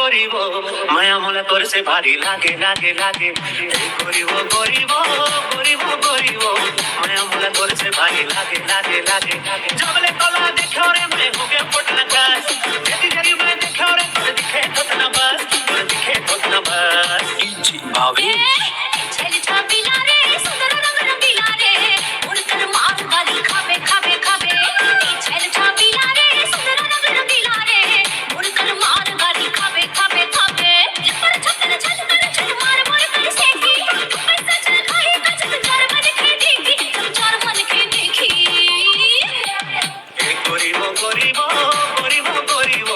করিব মায়া মোলা তোর সে ভারী লাগে লাগে লাগে করিব করিব করিব করিব মায়া মোলা তোর সে ভারী লাগে লাগে লাগে লাগে জবলে কলা দেখো রে मैं हो गया फटना गास यदि जरी मैं देखो रे तो दिखे तो ना बस तो दिखे तो ना बस जी भाभी ছেলে ছাপিলা রে সুন্দর রঙ রঙিলা রে উড়কর মার গালি খাবে খাবে খাবে ছেলে ছাপিলা রে সুন্দর রঙ রঙিলা রে উড়কর মার গালি খাবে খাবে খাবে লপর ছপর ছল করে ছল মার মার করে সেকি पैसा चल खाए कच चार मन के देखी चार मन के देखी করিব করিব করিব করিব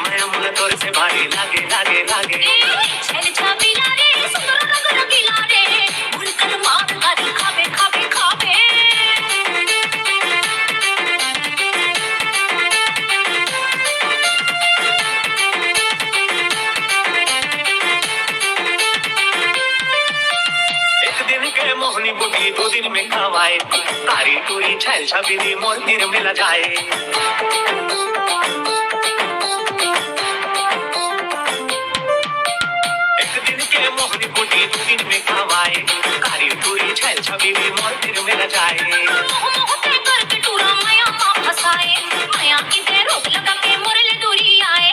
মায়া মোলা তোর সে ভারী লাগে লাগে লাগে ছেলে ছাপিলা রে সুন্দর রঙ রঙিলা রে উড়কর মার গালি খাবে খাবে খাবে एक दिन के मोहनी बुटी दो दिन में खवाए तारी टूरी छैल छबीली मंदिर में ल जाए एक दिन के मोहनी बुटी दो दिन में खवाए तारी टूरी छैल छबीली मंदिर में ल जाए मोह मोह के करके टूरा माया माँ फसाए माया की दे रोक लगा के मुरले दूरी आए